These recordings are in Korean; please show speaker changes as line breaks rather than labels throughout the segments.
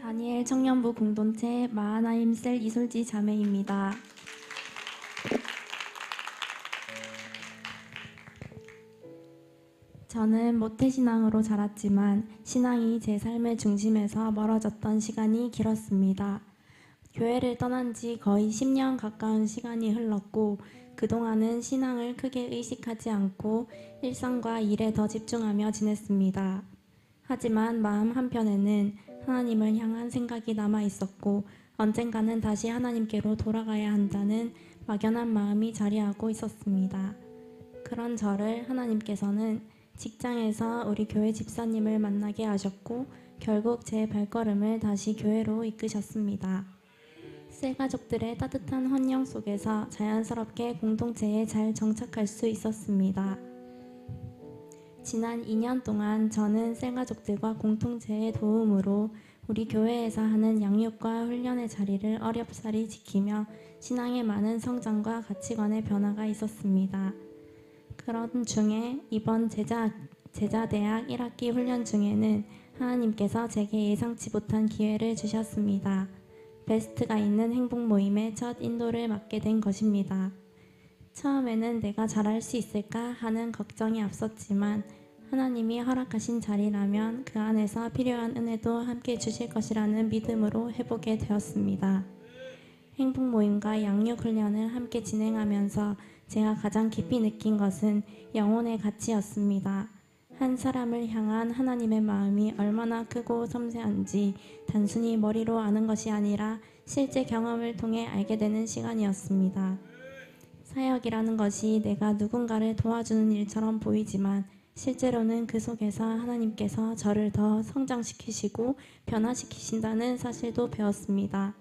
다니엘 청년부 공동체 마하나임 셀 이솔지 자매입니다. 저는 모태신앙으로 자랐지만 신앙이 제 삶의 중심에서 멀어졌던 시간이 길었습니다. 교회를 떠난 지 거의 10년 가까운 시간이 흘렀고 그동안은 신앙을 크게 의식하지 않고 일상과 일에 더 집중하며 지냈습니다. 하지만 마음 한편에는 하나님을 향한 생각이 남아 있었고 언젠가는 다시 하나님께로 돌아가야 한다는 막연한 마음이 자리하고 있었습니다. 그런 저를 하나님께서는 직장에서 우리 교회 집사님을 만나게 하셨고 결국 제 발걸음을 다시 교회로 이끄셨습니다. 새 가족들의 따뜻한 환영 속에서 자연스럽게 공동체에 잘 정착할 수 있었습니다. 지난 2년 동안 저는 셀가족들과 공동체의 도움으로 우리 교회에서 하는 양육과 훈련의 자리를 어렵사리 지키며 신앙의 많은 성장과 가치관의 변화가 있었습니다. 그런 중에 이번 제자대학 1학기 훈련 중에는 하나님께서 제게 예상치 못한 기회를 주셨습니다. 베스트가 있는 행복 모임의 첫 인도를 맡게 된 것입니다. 처음에는 내가 잘할 수 있을까 하는 걱정이 앞섰지만 하나님이 허락하신 자리라면 그 안에서 필요한 은혜도 함께 주실 것이라는 믿음으로 해보게 되었습니다. 행복 모임과 양육 훈련을 함께 진행하면서 제가 가장 깊이 느낀 것은 영혼의 가치였습니다. 한 사람을 향한 하나님의 마음이 얼마나 크고 섬세한지 단순히 머리로 아는 것이 아니라 실제 경험을 통해 알게 되는 시간이었습니다. 사역이라는 것이 내가 누군가를 도와주는 일처럼 보이지만 실제로는 그 속에서 하나님께서 저를 더 성장시키시고 변화시키신다는 사실도 배웠습니다.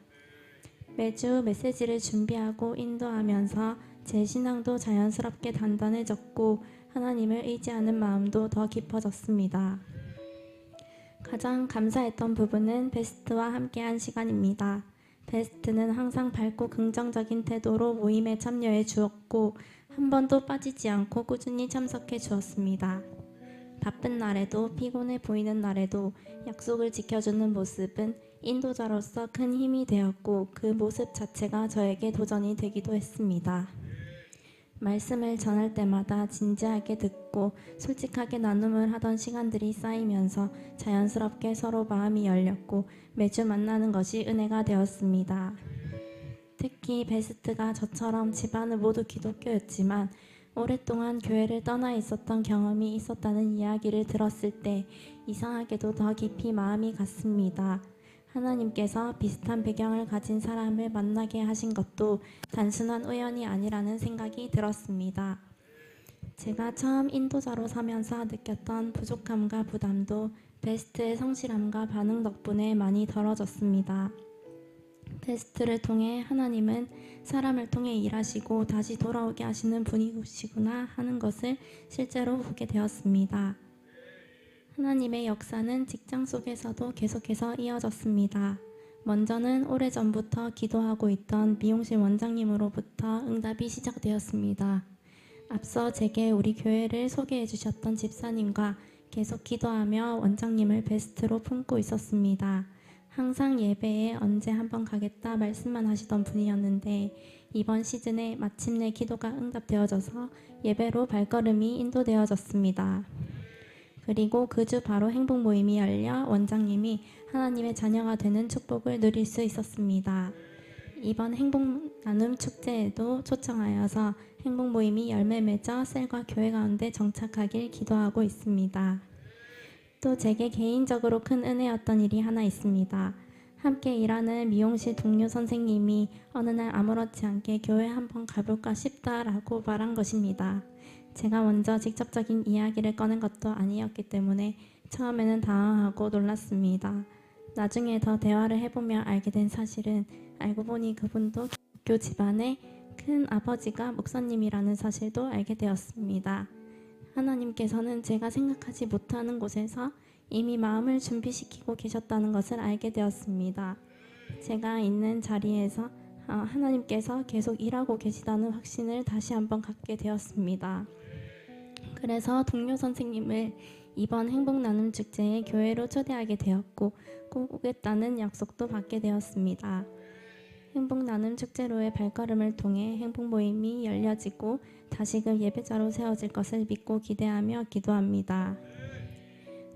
매주 메시지를 준비하고 인도하면서 제 신앙도 자연스럽게 단단해졌고 하나님을 의지하는 마음도 더 깊어졌습니다. 가장 감사했던 부분은 베스트와 함께한 시간입니다. 베스트는 항상 밝고 긍정적인 태도로 모임에 참여해 주었고 한 번도 빠지지 않고 꾸준히 참석해 주었습니다. 바쁜 날에도 피곤해 보이는 날에도 약속을 지켜주는 모습은 인도자로서 큰 힘이 되었고 그 모습 자체가 저에게 도전이 되기도 했습니다. 말씀을 전할 때마다 진지하게 듣고 솔직하게 나눔을 하던 시간들이 쌓이면서 자연스럽게 서로 마음이 열렸고 매주 만나는 것이 은혜가 되었습니다. 특히 베스트가 저처럼 집안은 모두 기독교였지만 오랫동안 교회를 떠나 있었던 경험이 있었다는 이야기를 들었을 때 이상하게도 더 깊이 마음이 갔습니다. 하나님께서 비슷한 배경을 가진 사람을 만나게 하신 것도 단순한 우연이 아니라는 생각이 들었습니다. 제가 처음 인도자로 서면서 느꼈던 부족함과 부담도 베스트의 성실함과 반응 덕분에 많이 덜어졌습니다. 베스트를 통해 하나님은 사람을 통해 일하시고 다시 돌아오게 하시는 분이시구나 하는 것을 실제로 보게 되었습니다. 하나님의 역사는 직장 속에서도 계속해서 이어졌습니다. 먼저는 오래전부터 기도하고 있던 미용실 원장님으로부터 응답이 시작되었습니다. 앞서 제게 우리 교회를 소개해 주셨던 집사님과 계속 기도하며 원장님을 베스트로 품고 있었습니다. 항상 예배에 언제 한번 가겠다 말씀만 하시던 분이었는데 이번 시즌에 마침내 기도가 응답되어져서 예배로 발걸음이 인도되어졌습니다. 그리고 그 주 바로 행복 모임이 열려 원장님이 하나님의 자녀가 되는 축복을 누릴 수 있었습니다. 이번 행복 나눔 축제에도 초청하여서 행복 모임이 열매 맺어 셀과 교회 가운데 정착하길 기도하고 있습니다. 또 제게 개인적으로 큰 은혜였던 일이 하나 있습니다. 함께 일하는 미용실 동료 선생님이 어느 날 아무렇지 않게 교회 한번 가볼까 싶다라고 말한 것입니다. 제가 먼저 직접적인 이야기를 꺼낸 것도 아니었기 때문에 처음에는 당황하고 놀랐습니다. 나중에 더 대화를 해보며 알게 된 사실은 알고 보니 그분도 기독교 집안의 큰 아버지가 목사님이라는 사실도 알게 되었습니다. 하나님께서는 제가 생각하지 못하는 곳에서 이미 마음을 준비시키고 계셨다는 것을 알게 되었습니다. 제가 있는 자리에서 하나님께서 계속 일하고 계시다는 확신을 다시 한번 갖게 되었습니다. 그래서 동료 선생님을 이번 행복나눔 축제에 교회로 초대하게 되었고 꼭 오겠다는 약속도 받게 되었습니다. 행복나눔 축제로의 발걸음을 통해 행복모임이 열려지고 다시금 예배자로 세워질 것을 믿고 기대하며 기도합니다.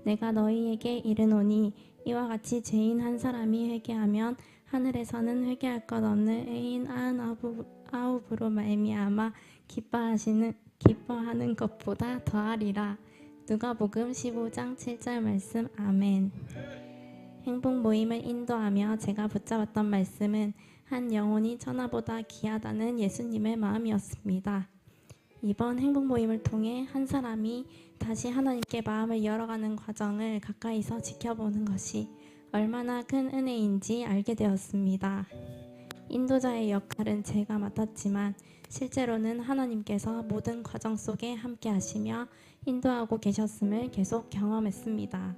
내가 너희에게 이르노니 이와 같이 죄인 한 사람이 회개하면 하늘에서는 회개할 것 없는 의인 99으로 말미암아 기뻐하는 것보다 더하리라. 누가복음 15장 7절 말씀. 아멘. 행복 모임을 인도하며 제가 붙잡았던 말씀은 한 영혼이 천하보다 귀하다는 예수님의 마음이었습니다. 이번 행복 모임을 통해 한 사람이 다시 하나님께 마음을 열어가는 과정을 가까이서 지켜보는 것이 얼마나 큰 은혜인지 알게 되었습니다. 인도자의 역할은 제가 맡았지만 실제로는 하나님께서 모든 과정 속에 함께 하시며 인도하고 계셨음을 계속 경험했습니다.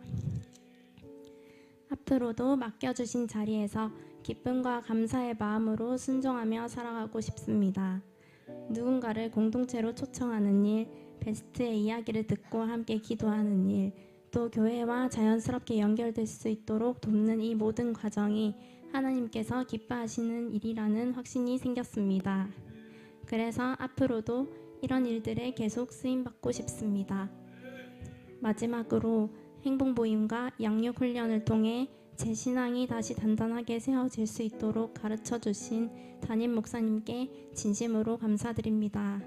앞으로도 맡겨주신 자리에서 기쁨과 감사의 마음으로 순종하며 살아가고 싶습니다. 누군가를 공동체로 초청하는 일, 베스트의 이야기를 듣고 함께 기도하는 일, 또 교회와 자연스럽게 연결될 수 있도록 돕는 이 모든 과정이 하나님께서 기뻐하시는 일이라는 확신이 생겼습니다. 그래서 앞으로도 이런 일들에 계속 쓰임받고 싶습니다. 마지막으로 행복모임과 양육훈련을 통해 제 신앙이 다시 단단하게 세워질 수 있도록 가르쳐주신 담임 목사님께 진심으로 감사드립니다.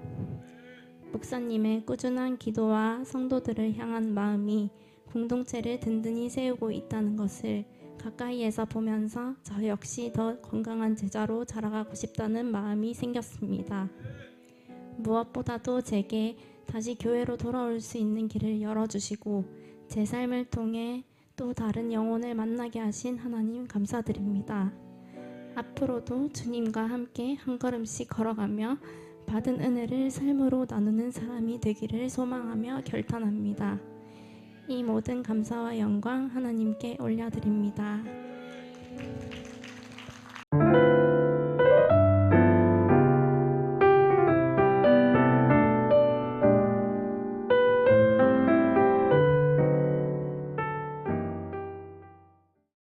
목사님의 꾸준한 기도와 성도들을 향한 마음이 공동체를 든든히 세우고 있다는 것을 가까이에서 보면서 저 역시 더 건강한 제자로 자라가고 싶다는 마음이 생겼습니다. 무엇보다도 제게 다시 교회로 돌아올 수 있는 길을 열어주시고 제 삶을 통해 또 다른 영혼을 만나게 하신 하나님 감사드립니다. 앞으로도 주님과 함께 한 걸음씩 걸어가며 받은 은혜를 삶으로 나누는 사람이 되기를 소망하며 결단합니다. 이 모든 감사와 영광 하나님께 올려드립니다.